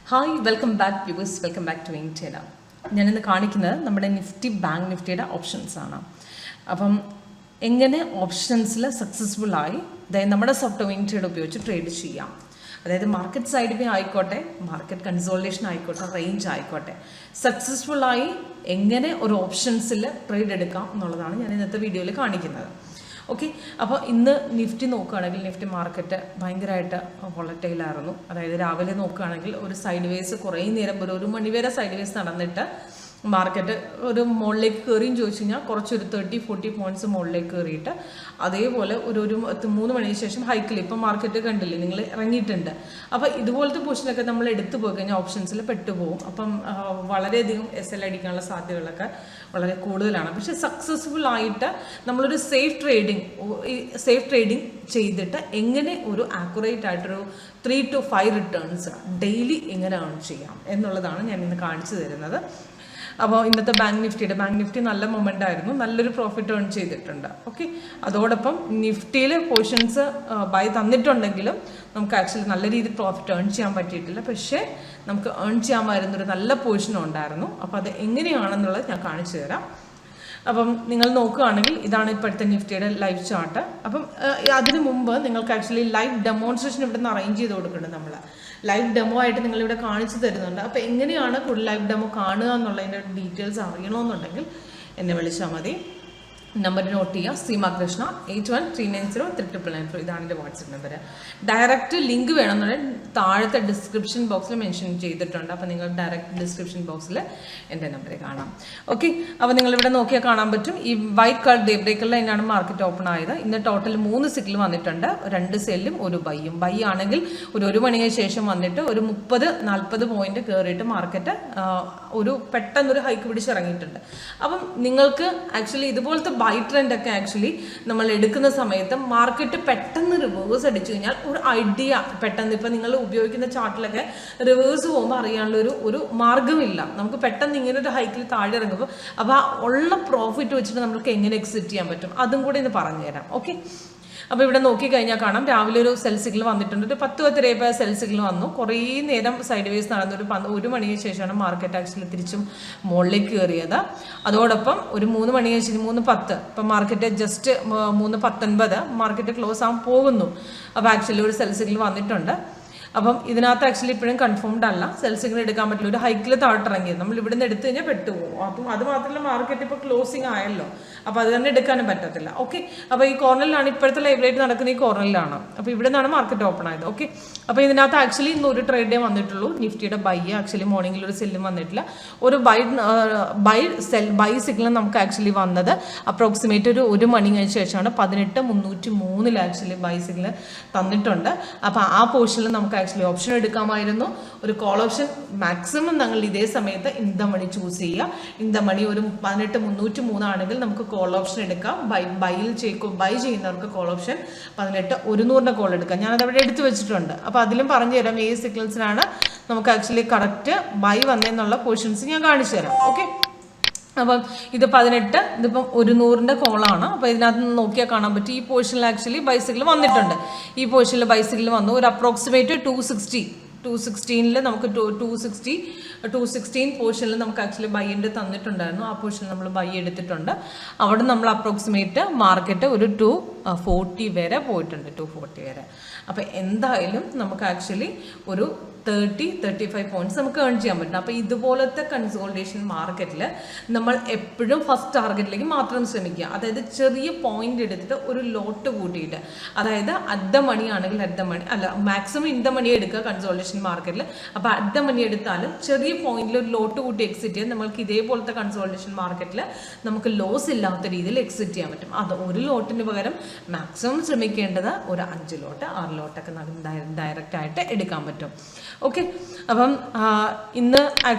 Hi welcome back viewers, welcome back to WinTrader. ഞാനിന്ന് കാണിക്കുന്നത് നമ്മുടെ നിഫ്റ്റി ബാങ്ക് നിഫ്റ്റിയുടെ ഓപ്ഷൻസ് ആണ്. അപ്പം എങ്ങനെ ഓപ്ഷൻസിൽ സക്സസ്ഫുള്ളായി അതായത് നമ്മുടെ സോഫ്റ്റ്വെയർ WinTrader ഉപയോഗിച്ച് ട്രേഡ് ചെയ്യാം. അതായത് മാർക്കറ്റ് സൈഡ് വേ ആയിക്കോട്ടെ, മാർക്കറ്റ് കൺസോളിഡേഷൻ ആയിക്കോട്ടെ, റേഞ്ച് ആയിക്കോട്ടെ, സക്സസ്ഫുള്ളായി എങ്ങനെ ഒരു ഓപ്ഷൻസിൽ ട്രേഡ് എടുക്കാം എന്നുള്ളതാണ് ഞാൻ ഇന്നത്തെ വീഡിയോയിൽ കാണിക്കുന്നത്. ഓക്കെ, അപ്പോൾ ഇന്ന് നിഫ്റ്റി നോക്കുകയാണെങ്കിൽ നിഫ്റ്റി മാർക്കറ്റ് ഭയങ്കരമായിട്ട് വോളറ്റൈലായിരുന്നു. അതായത് രാവിലെ നോക്കുകയാണെങ്കിൽ ഒരു സൈഡ് വേസ് കുറേ നേരം ഒരു മണിവരെ സൈഡ് വേസ് നടന്നിട്ട് മാർക്കറ്റ് ഒരു മുകളിലേക്ക് കയറിയും ചോദിച്ചു കഴിഞ്ഞാൽ കുറച്ചൊരു 30-40 പോയിന്റ്സ് മുകളിലേക്ക് കയറിയിട്ട് അതേപോലെ ഒരു 3 മണിക്ക് ശേഷം ഹൈക്കിൽ ഇപ്പം മാർക്കറ്റ് കണ്ടില്ലേ നിങ്ങൾ ഇറങ്ങിയിട്ടുണ്ട്. അപ്പോൾ ഇതുപോലത്തെ പൊസിഷനൊക്കെ നമ്മൾ എടുത്തു പോയി കഴിഞ്ഞാൽ ഓപ്ഷൻസിൽ പെട്ടുപോകും. അപ്പം വളരെയധികം SL അടിക്കാനുള്ള സാധ്യതകളൊക്കെ വളരെ കൂടുതലാണ്. പക്ഷേ സക്സസ്ഫുൾ ആയിട്ട് നമ്മളൊരു സേഫ് ട്രേഡിങ് ചെയ്തിട്ട് എങ്ങനെ ഒരു ആക്യുറേറ്റ് ആയിട്ടൊരു 3 to 5 റിട്ടേൺസ് ഡെയിലി എങ്ങനെ ഏൺ ചെയ്യാം എന്നുള്ളതാണ് ഞാൻ ഇന്ന് കാണിച്ചു തരുന്നത്. അപ്പോൾ ഇന്നത്തെ ബാങ്ക് നിഫ്റ്റി നല്ല മൊമെൻ്റ് ആയിരുന്നു, നല്ലൊരു പ്രോഫിറ്റ് ഏൺ ചെയ്തിട്ടുണ്ട്. ഓക്കെ, അതോടൊപ്പം നിഫ്റ്റിയിൽ പോർഷൻസ് ബൈ തന്നിട്ടുണ്ടെങ്കിലും നമുക്ക് ആക്ച്വലി നല്ല രീതിയിൽ പ്രോഫിറ്റ് ഏൺ ചെയ്യാൻ പറ്റിയിട്ടില്ല. പക്ഷേ നമുക്ക് ഏൺ ചെയ്യാമായിരുന്നൊരു നല്ല പോർഷനും ഉണ്ടായിരുന്നു. അപ്പോൾ അത് എങ്ങനെയാണെന്നുള്ളത് ഞാൻ കാണിച്ചു തരാം. അപ്പം നിങ്ങൾ നോക്കുകയാണെങ്കിൽ ഇതാണ് ഇപ്പോഴത്തെ നിഫ്റ്റിയുടെ ലൈവ് ചാർട്ട്. അപ്പം അതിന് മുമ്പ് നിങ്ങൾക്ക് ആക്ച്വലി ലൈവ് ഡെമോൺസ്ട്രേഷൻ ഇവിടെ നിന്ന് അറേഞ്ച് ചെയ്ത് കൊടുക്കുന്നുണ്ട്. നമ്മൾ ലൈവ് ഡെമോ ആയിട്ട് നിങ്ങളിവിടെ കാണിച്ചു തരുന്നുണ്ട്. അപ്പോൾ എങ്ങനെയാണ് കൂടുതൽ ലൈവ് ഡെമോ കാണുക എന്നുള്ളതിൻ്റെ ഡീറ്റെയിൽസ് അറിയണമെന്നുണ്ടെങ്കിൽ എന്നെ വിളിച്ചാൽ മതി. നമ്പർ നോട്ട് ചെയ്യുക, സീമ കൃഷ്ണ 8139039994. ഇതാണ് എൻ്റെ വാട്സപ്പ് നമ്പർ. ഡയറക്റ്റ് ലിങ്ക് വേണമെന്നുണ്ടെങ്കിൽ താഴത്തെ ഡിസ്ക്രിപ്ഷൻ ബോക്സിൽ മെൻഷൻ ചെയ്തിട്ടുണ്ട്. അപ്പോൾ നിങ്ങൾ ഡയറക്റ്റ് ഡിസ്ക്രിപ്ഷൻ ബോക്സിൽ എൻ്റെ നമ്പർ കാണാം. ഓക്കെ, അപ്പോൾ നിങ്ങളിവിടെ നോക്കിയാൽ കാണാൻ പറ്റും. ഈ വൈറ്റ് കളർ ഡേ ബ്രേക്കറിൽ തന്നെയാണ് മാർക്കറ്റ് ഓപ്പൺ ആയത്. ഇന്ന് ടോട്ടൽ 3 സിക്കിൾ വന്നിട്ടുണ്ട്, 2 സെല്ലും 1 ബൈയും. ബൈ ആണെങ്കിൽ ഒരു മണിക്ക് ശേഷം വന്നിട്ട് ഒരു 30-40 പോയിന്റ് കയറിയിട്ട് മാർക്കറ്റ് പെട്ടെന്നൊരു ഹൈക്ക് പിടിച്ചിറങ്ങിയിട്ടുണ്ട്. അപ്പം നിങ്ങൾക്ക് ആക്ച്വലി ഇതുപോലത്തെ ബൈ ട്രെൻഡ് ഒക്കെ ആക്ച്വലി നമ്മൾ എടുക്കുന്ന സമയത്ത് മാർക്കറ്റ് പെട്ടെന്ന് റിവേഴ്സ് അടിച്ചു കഴിഞ്ഞാൽ ഒരു ഐഡിയ പെട്ടെന്ന് ഇപ്പം നിങ്ങൾ ഉപയോഗിക്കുന്ന ചാർട്ടിലൊക്കെ റിവേഴ്സ് പോകുമ്പോൾ അറിയാനുള്ള ഒരു മാർഗ്ഗമില്ല. നമുക്ക് പെട്ടെന്ന് ഇങ്ങനെ ഒരു ഹൈക്കിൽ താഴെ ഇറങ്ങുമ്പോൾ അപ്പോൾ ആ ഉള്ള പ്രോഫിറ്റ് വെച്ചിട്ട് നമുക്ക് എങ്ങനെ എക്സിറ്റ് ചെയ്യാൻ പറ്റും അതും കൂടി ഇന്ന് പറഞ്ഞുതരാം. ഓക്കെ, അപ്പോൾ ഇവിടെ നോക്കിക്കഴിഞ്ഞാൽ കാണാം രാവിലെ ഒരു സെൽ സിഗ്നൽ വന്നിട്ടുണ്ട്. ഒരു 10-10 സെൽ സിഗ്നൽ വന്നു. കുറേ നേരം സൈഡ് വേസ് നടന്നു. ഒരു മണിക്ക് ശേഷമാണ് മാർക്കറ്റ് ആക്ച്വലി തിരിച്ചും മുകളിലേക്ക് കയറിയത്. അതോടൊപ്പം ഒരു 3 മണിക്ക് ശേഷം 3:10 ഇപ്പം മാർക്കറ്റ് ജസ്റ്റ് 3:19 മാർക്കറ്റ് ക്ലോസ് ആകാൻ പോകുന്നു. അപ്പോൾ ആക്ച്വലി ഒരു സെൽ സിഗ്നൽ വന്നിട്ടുണ്ട്. അപ്പം ഇതിനകത്ത് ആക്ച്വലി ഇപ്പോഴും കൺഫേംഡ് അല്ല, സെൽ സിഗ്നൽ എടുക്കാൻ പറ്റില്ല. ഒരു ഹൈക്കിൽ താഴ്ത്തിറങ്ങിയത് നമ്മൾ ഇവിടെ നിന്ന് എടുത്തു കഴിഞ്ഞാൽ പെട്ടുപോകും. അപ്പം അത് മാത്രമല്ല മാർക്കറ്റ് ഇപ്പോൾ ക്ലോസിങ് ആയല്ലോ, അപ്പോൾ അത് തന്നെ എടുക്കാനും പറ്റത്തില്ല. ഓക്കെ, അപ്പോൾ ഈ കോർണറിലാണ് ഇപ്പോഴത്തെ ലൈവ് റേറ്റ് നടക്കുന്ന, ഈ കോർണറിലാണ്. അപ്പോൾ ഇവിടെ നിന്നാണ് മാർക്കറ്റ് ഓപ്പൺ ആയത്. ഓക്കെ, അപ്പോൾ ഇതിനകത്ത് ആക്ച്വലി ഇന്ന് ഒരു ട്രേഡ് ഡേ വന്നിട്ടുള്ളൂ. നിഫ്റ്റിയുടെ ബൈ ആക്ച്വലി മോർണിംഗിൽ ഒരു സെല്ലും വന്നിട്ടില്ല. ഒരു ബൈ സിഗ്നൽ നമുക്ക് ആക്ച്വലി വന്നത് അപ്രോക്സിമേറ്റ് ഒരു മണി കഴിഞ്ഞ ശേഷമാണ്. 18,303 ആക്ച്വലി ബൈ സിഗ്നൽ തന്നിട്ടുണ്ട്. അപ്പോൾ ആ പോർഷനിൽ നമുക്ക് ആക്ച്വലി ഓപ്ഷൻ എടുക്കാമായിരുന്നു. ഒരു കോൾ ഓപ്ഷൻ മാക്സിമം ഞങ്ങൾ ഇതേ സമയത്ത് ഇൻ ദ മണി ചൂസ് ചെയ്യുക. ഇൻ ദ മണി ഒരു 18,303 ആണെങ്കിൽ നമുക്ക് കോൾ ഓപ്ഷൻ എടുക്കാം. ബൈ ചെയ്യുന്നവർക്ക് കോൾ ഓപ്ഷൻ 18,100 കോൾ എടുക്കാം. ഞാനത് അവിടെ എടുത്തു വെച്ചിട്ടുണ്ട്. അപ്പോൾ അതിലും പറഞ്ഞു തരാം ഏത് സിഗ്നൽസിനാണ് നമുക്ക് ആക്ച്വലി കറക്റ്റ് ബൈ വന്നതെന്നുള്ള പോർഷൻസ് ഞാൻ കാണിച്ചു തരാം. ഓക്കെ, അപ്പം ഇത് 18, ഇതിപ്പം 100ന്റെ കോളാണ്. അപ്പോൾ ഇതിനകത്ത് നിന്ന് നോക്കിയാൽ കാണാൻ പറ്റും ഈ പോർഷനിൽ ആക്ച്വലി ബൈസിക്കിൾ വന്നിട്ടുണ്ട്. ഈ പോർഷനിൽ ബൈസിക്കിൾ വന്നു. ഒരു അപ്രോക്സിമേറ്റ് 216 നമുക്ക് 216 പോർഷനിൽ നമുക്ക് ആക്ച്വലി ബൈൻ്റെ തന്നിട്ടുണ്ടായിരുന്നു. ആ പോർഷനിൽ നമ്മൾ ബൈ എടുത്തിട്ടുണ്ട്. അവിടെ നമ്മൾ അപ്രോക്സിമേറ്റ് മാർക്കറ്റ് ഒരു 240 വരെ പോയിട്ടുണ്ട്, 240 വരെ. അപ്പോൾ എന്തായാലും നമുക്ക് ആക്ച്വലി ഒരു 30-35 പോയിന്റ്സ് നമുക്ക് ഏൺ ചെയ്യാൻ പറ്റും. അപ്പോൾ ഇതുപോലത്തെ കൺസോൾട്ടേഷൻ മാർക്കറ്റിൽ നമ്മൾ എപ്പോഴും ഫസ്റ്റ് ടാർഗറ്റിലേക്ക് മാത്രം ശ്രമിക്കുക. അതായത് ചെറിയ പോയിന്റ് എടുത്തിട്ട് ഒരു ലോട്ട് കൂട്ടിയിട്ട്, അതായത് അറ്റ് ദ മണി ആണെങ്കിൽ മാക്സിമം ഇൻ ദ മണി എടുക്കുക കൺസോൾട്ടേഷൻ മാർക്കറ്റിൽ. അപ്പോൾ അറ്റ് ദ മണി എടുത്താലും ചെറിയ പോയിന്റിൽ ഒരു ലോട്ട് കൂട്ടി എക്സിറ്റ് ചെയ്യാൻ നമ്മൾക്ക് ഇതേപോലത്തെ കൺസോൾട്ടേഷൻ മാർക്കറ്റിൽ നമുക്ക് ലോസ് ഇല്ലാത്ത രീതിയിൽ എക്സിറ്റ് ചെയ്യാൻ പറ്റും. അത് ഒരു ലോട്ടിന് പകരം മാക്സിമം ശ്രമിക്കേണ്ടത് ഒരു 5 ലോട്ട് 6 ലോട്ടൊക്കെ ഡയറക്റ്റ് ആയിട്ട് എടുക്കാൻ പറ്റും. ഓക്കെ, അപ്പം ഇന്ന്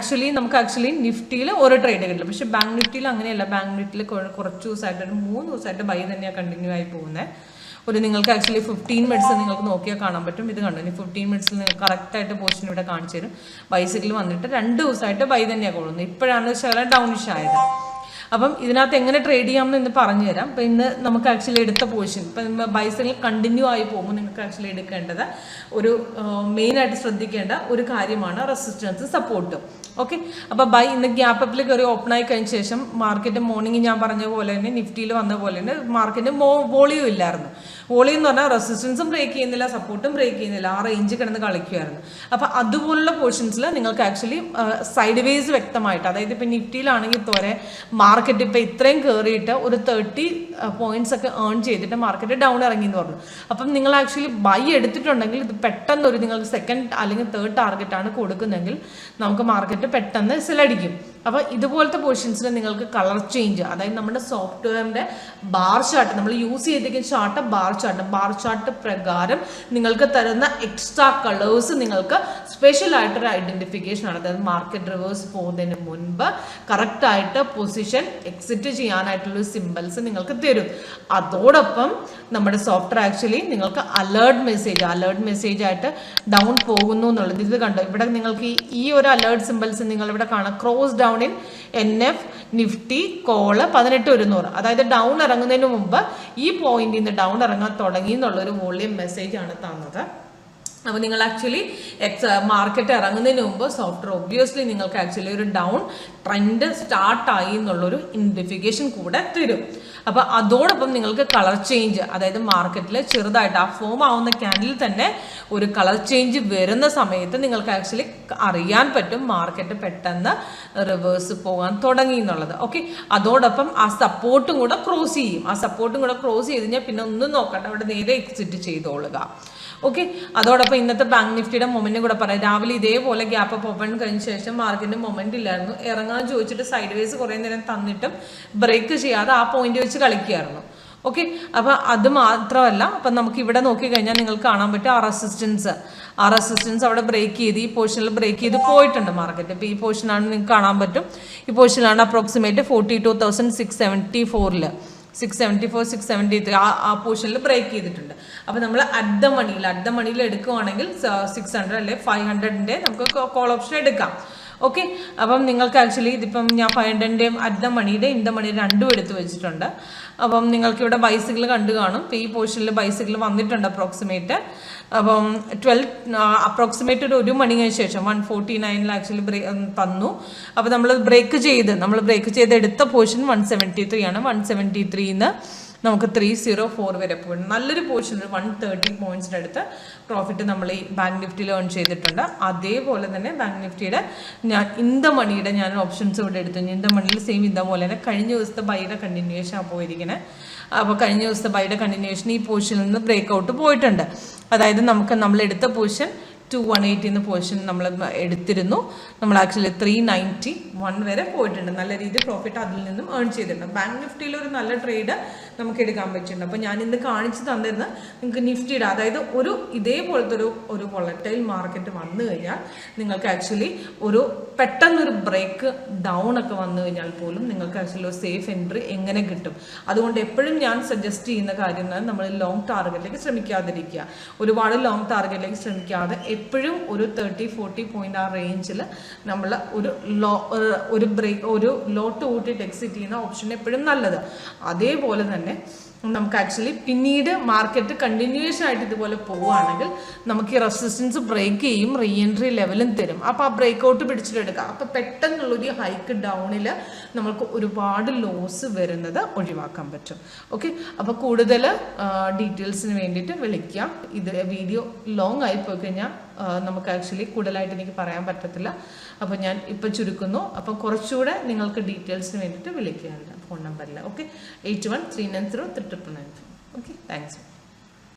നമുക്ക് നിഫ്റ്റിയിൽ ഓരോ ട്രേഡ് കിട്ടില്ല. പക്ഷെ ബാങ്ക് നിഫ്റ്റിയിൽ അങ്ങനെയല്ല. ബാങ്ക് നിഫ്റ്റിയിൽ കുറച്ച് ദിവസമായിട്ട് 3 ദിവസമായിട്ട് ബൈ തന്നെയാണ് കണ്ടിന്യൂ ആയി പോകുന്നത്. നിങ്ങൾക്ക് ആക്ച്വലി 15 മിനിറ്റ്സ് നിങ്ങൾക്ക് നോക്കിയാൽ കാണാൻ പറ്റും. ഇത് കണ്ടു, 15 മിനിറ്റ്സിൽ നിങ്ങൾക്ക് കറക്റ്റായിട്ട് പോർഷൻ ഇവിടെ കാണിച്ചു തരും. ബൈസിക്കിൾ വന്നിട്ട് 2 ദിവസമായിട്ട് ബൈ തന്നെയാണ് കൊള്ളുന്നത്. ഇപ്പോഴാണ് ശകലം ഡൗണിഷ് ആയത്. അപ്പം ഇതിനകത്ത് എങ്ങനെ ട്രേഡ് ചെയ്യാമെന്ന് ഇന്ന് പറഞ്ഞു തരാം. അപ്പം ഇന്ന് നമുക്ക് ആക്ച്വലി എടുത്ത പൊസിഷൻ ഇപ്പം ബൈസൈക്കിൾ കണ്ടിന്യൂ ആയി പോകുമ്പോൾ നിങ്ങൾക്ക് ആക്ച്വലി എടുക്കേണ്ടത് ഒരു മെയിനായിട്ട് ശ്രദ്ധിക്കേണ്ട ഒരു കാര്യമാണ് റെസിസ്റ്റൻസ് സപ്പോർട്ടും. ഓക്കെ, അപ്പോൾ ബൈ ഇന്ന് ഗ്യാപ്പ് അപ്പിൽ കയറി ഓപ്പൺ ആയി കഴിഞ്ഞ ശേഷം മാർക്കറ്റ് മോർണിംഗ് ഞാൻ പറഞ്ഞ പോലെ തന്നെ നിഫ്റ്റിയിൽ വന്ന പോലെ തന്നെ മാർക്കറ്റ് വോളിയം ഇല്ലായിരുന്നു. വോളിയം എന്ന് പറഞ്ഞാൽ റെസിസ്റ്റൻസും ബ്രേക്ക് ചെയ്യുന്നില്ല, സപ്പോർട്ടും ബ്രേക്ക് ചെയ്യുന്നില്ല, ആ റേഞ്ച് കിടന്ന് കളിക്കുമായിരുന്നു. അപ്പോൾ അതുപോലുള്ള പോർഷൻസിൽ നിങ്ങൾക്ക് ആക്ച്വലി സൈഡ് വേസ് വ്യക്തമായിട്ട്, അതായത് ഇപ്പം നിഫ്റ്റിയിലാണെങ്കിൽ തോരെ മാർക്കറ്റ് ഇപ്പോൾ ഇത്രയും കയറിയിട്ട് ഒരു 30 പോയിന്റ്സ് ഒക്കെ ഏൺ ചെയ്തിട്ട് മാർക്കറ്റ് ഡൗൺ ഇറങ്ങി എന്ന് പറഞ്ഞു. അപ്പം നിങ്ങൾ ആക്ച്വലി ബൈ എടുത്തിട്ടുണ്ടെങ്കിൽ ഇത് പെട്ടെന്ന് ഒരു നിങ്ങൾക്ക് സെക്കൻഡ് അല്ലെങ്കിൽ തേർഡ് ടാർഗറ്റാണ് കൊടുക്കുന്നതെങ്കിൽ നമുക്ക് മാർക്കറ്റ് പെട്ടെന്ന് സെലടിക്കും. അപ്പോൾ ഇതുപോലത്തെ പൊസിഷൻസിൽ നിങ്ങൾക്ക് കളർ ചേഞ്ച്, അതായത് നമ്മുടെ സോഫ്റ്റ്വെയറിൻ്റെ ബാർ ചാർട്ട് നമ്മൾ യൂസ് ചെയ്തിരിക്കുന്ന ചാർട്ട് ബാർ ചാർട്ട് പ്രകാരം നിങ്ങൾക്ക് തരുന്ന എക്സ്ട്രാ കളേഴ്സ് നിങ്ങൾക്ക് സ്പെഷ്യൽ ആയിട്ടൊരു ഐഡന്റിഫിക്കേഷൻ ആണ്. അതായത് മാർക്കറ്റ് റിവേഴ്സ് പോകുന്നതിന് മുൻപ് കറക്റ്റായിട്ട് പൊസിഷൻ എക്സിറ്റ് ചെയ്യാനായിട്ടുള്ള സിമ്പിൾസ് നിങ്ങൾക്ക് തരും. അതോടൊപ്പം നമ്മുടെ സോഫ്റ്റ്വെയർ ആക്ച്വലി നിങ്ങൾക്ക് അലേർട്ട് മെസ്സേജ് ആയിട്ട് ഡൗൺ പോകുന്നു എന്നുള്ളത് ഇത് കണ്ടോ. ഇവിടെ നിങ്ങൾക്ക് ഈ ഒരു അലേർട്ട് സിമ്പിൾസ് നിങ്ങൾ ഇവിടെ കാണാം. Cross down in NF Nifty call 18,100, അതായത് ഡൗൺ ഇറങ്ങുന്നതിന് മുമ്പ് ഈ പോയിന്റിൽ നിന്ന് ഡൗൺ ഇറങ്ങാൻ തുടങ്ങി എന്നുള്ളൊരു വോളിയം മെസ്സേജ് ആണ് തന്നത്. അപ്പോൾ നിങ്ങൾ ആക്ച്വലി മാർക്കറ്റ് ഇറങ്ങുന്നതിന് മുമ്പ് സോഫ്റ്റ്വെയർ ഒബ്വിയസ്ലി നിങ്ങൾക്ക് ആക്ച്വലി ഒരു ഡൗൺ ട്രെൻഡ് സ്റ്റാർട്ടായി എന്നുള്ളൊരു ഇൻഡിഫിക്കേഷൻ കൂടെ തരും. അപ്പോൾ അതോടൊപ്പം നിങ്ങൾക്ക് കളർ ചേഞ്ച്, അതായത് മാർക്കറ്റിൽ ചെറുതായിട്ട് ആ ഫോം ആവുന്ന ക്യാൻഡിൽ തന്നെ ഒരു കളർ ചേഞ്ച് വരുന്ന സമയത്ത് നിങ്ങൾക്ക് ആക്ച്വലി അറിയാൻ പറ്റും മാർക്കറ്റ് പെട്ടെന്ന് റിവേഴ്സ് പോകാൻ തുടങ്ങി എന്നുള്ളത്. ഓക്കെ, അതോടൊപ്പം ആ സപ്പോർട്ടും കൂടെ ക്രോസ് ചെയ്ത് കഴിഞ്ഞാൽ പിന്നെ ഒന്നും നോക്കണ്ട, അവിടെ നേരെ എക്സിറ്റ് ചെയ്തോളുക. ഓക്കെ, അതോടൊപ്പം ഇന്നത്തെ ബാങ്ക് നിഫ്റ്റിയുടെ മൊമെന്റും കൂടെ പറയാം. രാവിലെ ഇതേപോലെ ഗ്യാപ്പ് അപ്പ് ഓപ്പൺ കഴിഞ്ഞ ശേഷം മാർക്കറ്റിന്റെ മൊമെന്റ് ഇല്ലായിരുന്നു, ഇറങ്ങാൻ ചോദിച്ചിട്ട് സൈഡ് വേസ് കുറേ നേരം തന്നിട്ടും ബ്രേക്ക് ചെയ്യാതെ ആ പോയിന്റ് വെച്ച് കളിക്കുകയായിരുന്നു. ഓക്കെ, അപ്പോൾ അത് മാത്രമല്ല, അപ്പം നമുക്ക് ഇവിടെ നോക്കിക്കഴിഞ്ഞാൽ നിങ്ങൾക്ക് കാണാൻ പറ്റും ആ റെസിസ്റ്റൻസ് അവിടെ ബ്രേക്ക് ചെയ്ത് ഈ പൊസിഷനിൽ ബ്രേക്ക് ചെയ്ത് പോയിട്ടുണ്ട് മാർക്കറ്റ്. ഇപ്പോൾ ഈ പൊസിഷനാണ് നിങ്ങൾക്ക് കാണാൻ പറ്റും. ഈ പൊസിഷനാണ് അപ്രോക്സിമേറ്റ് 42,674 674 673 ആ പോർഷനിൽ ബ്രേക്ക് ചെയ്തിട്ടുണ്ട്. അപ്പോൾ നമ്മൾ അറ്റ് ദ മണിയിൽ എടുക്കുവാണെങ്കിൽ 600 അല്ലെ 500ന്റെ നമുക്ക് കോൾ ഓപ്ഷൻ എടുക്കാം. ഓക്കെ, അപ്പം നിങ്ങൾക്ക് ആക്ച്വലി ഇതിപ്പം ഞാൻ 500ന്റെയും അറ്റ് ദ മണിയുടെയും ഇൻ ദ മണി രണ്ടും എടുത്ത് വെച്ചിട്ടുണ്ട്. അപ്പം നിങ്ങൾക്ക് ഇവിടെ ബൈസിക്കിൾ കണ്ടു കാണും. ഇപ്പോൾ ഈ പോർഷനിൽ ബൈസിക്കിൾ വന്നിട്ടുണ്ട് അപ്രോക്സിമേറ്റ്. അപ്പം അപ്രോക്സിമേറ്റ് ഒരു മണി കഴിഞ്ഞ ശേഷം 149 ആക്ച്വലി തന്നു. അപ്പോൾ നമ്മൾ ബ്രേക്ക് ചെയ്ത് എടുത്ത പോർഷൻ 173 ആണ്. 173ന്ന് നമുക്ക് 304 വരെ പോയി നല്ലൊരു പോർഷൻ, ഒരു 130 പോയിന്റ്സിൻ്റെ അടുത്ത് പ്രോഫിറ്റ് നമ്മൾ ഈ ബാങ്ക് നിഫ്റ്റിയിൽ ഏൺ ചെയ്തിട്ടുണ്ട്. അതേപോലെ തന്നെ ബാങ്ക് നിഫ്റ്റിയുടെ ഞാൻ ഇന്ത മണിയുടെ ഞാൻ ഓപ്ഷൻസ് ഇവിടെ എടുത്തു. ഇന്ത മണിയിൽ സെയിം ഇതേപോലെ തന്നെ കഴിഞ്ഞ ദിവസത്തെ ബൈയുടെ കണ്ടിന്യൂവേഷൻ പോയിരിക്കുന്നത്. അപ്പോൾ കഴിഞ്ഞ ദിവസത്തെ ബൈയുടെ കണ്ടിന്യൂവേഷൻ ഈ പോർഷനിൽ നിന്ന് ബ്രേക്ക് ഔട്ട് പോയിട്ടുണ്ട്. അതായത് നമ്മൾ എടുത്ത പോർഷൻ 218 എന്ന പോർഷൻ നമ്മൾ എടുത്തിരുന്നു. നമ്മൾ ആക്ച്വലി 391 വരെ പോയിട്ടുണ്ട്. നല്ല രീതിയിൽ പ്രോഫിറ്റ് അതിൽ നിന്നും ഏൺ ചെയ്തിട്ടുണ്ട്. ബാങ്ക് നിഫ്റ്റിയിൽ ഒരു നല്ല ട്രേഡ് നമുക്ക് എടുക്കാൻ പറ്റുന്നുണ്ട്. അപ്പോൾ ഞാൻ ഇന്ന് കാണിച്ചു തന്നിരുന്ന നിങ്ങൾക്ക് നിഫ്റ്റിയുടെ, അതായത് ഒരു ഇതേപോലത്തെ ഒരു വോളറ്റൈൽ മാർക്കറ്റ് വന്നു കഴിഞ്ഞാൽ നിങ്ങൾക്ക് ആക്ച്വലി ഒരു പെട്ടെന്നൊരു ബ്രേക്ക് ഡൗൺ ഒക്കെ വന്നു കഴിഞ്ഞാൽ പോലും നിങ്ങൾക്ക് ആക്ച്വലി ഒരു സേഫ് എൻട്രി എങ്ങനെ കിട്ടും. അതുകൊണ്ട് എപ്പോഴും ഞാൻ സജസ്റ്റ് ചെയ്യുന്ന കാര്യം നമ്മൾ ലോങ് ടാർഗറ്റിലേക്ക് ശ്രമിക്കാതിരിക്കുക. ഒരുപാട് ലോങ് ടാർഗറ്റിലേക്ക് ശ്രമിക്കാതെ എപ്പോഴും ഒരു 30-40 പോയിന്റ് ആ റേഞ്ചിൽ നമ്മൾ ഒരു ബ്രേക്ക് ലോട്ട് കൂട്ടിയിട്ട് എക്സിറ്റ് ചെയ്യുന്ന ഓപ്ഷൻ എപ്പോഴും നല്ലത്. അതേപോലെ തന്നെ നമുക്ക് ആക്ച്വലി പിന്നീട് മാർക്കറ്റ് കണ്ടിന്യൂവേഷൻ ആയിട്ട് ഇതുപോലെ പോവുകയാണെങ്കിൽ നമുക്ക് ഈ റെസിസ്റ്റൻസ് ബ്രേക്ക് ചെയ്യും, റീ എൻട്രി ലെവലും തരും. അപ്പോൾ ആ ബ്രേക്ക് ഔട്ട് പിടിച്ചിട്ടെടുക്കാം. അപ്പോൾ പെട്ടെന്നുള്ളൊരു ഹൈക്ക് ഡൗണിൽ നമുക്ക് ഒരുപാട് ലോസ് വരുന്നത് ഒഴിവാക്കാൻ പറ്റും. ഓക്കെ, അപ്പോൾ കൂടുതൽ ഡീറ്റെയിൽസിന് വേണ്ടിയിട്ട് വിളിക്കുക. ഇത് വീഡിയോ ലോങ് ആയി പോയി കഴിഞ്ഞാൽ നമുക്ക് ആക്ച്വലി കൂടുതലായിട്ട് എനിക്ക് പറയാൻ പറ്റത്തില്ല. അപ്പോൾ ഞാൻ ഇപ്പോൾ ചുരുക്കുന്നു. അപ്പോൾ കുറച്ചുകൂടെ നിങ്ങൾക്ക് ഡീറ്റെയിൽസിന് വേണ്ടിയിട്ട് വിളിക്കുകയാണ് ഫോൺ നമ്പറിൽ. ഓക്കെ, 81390399. Okay, thanks.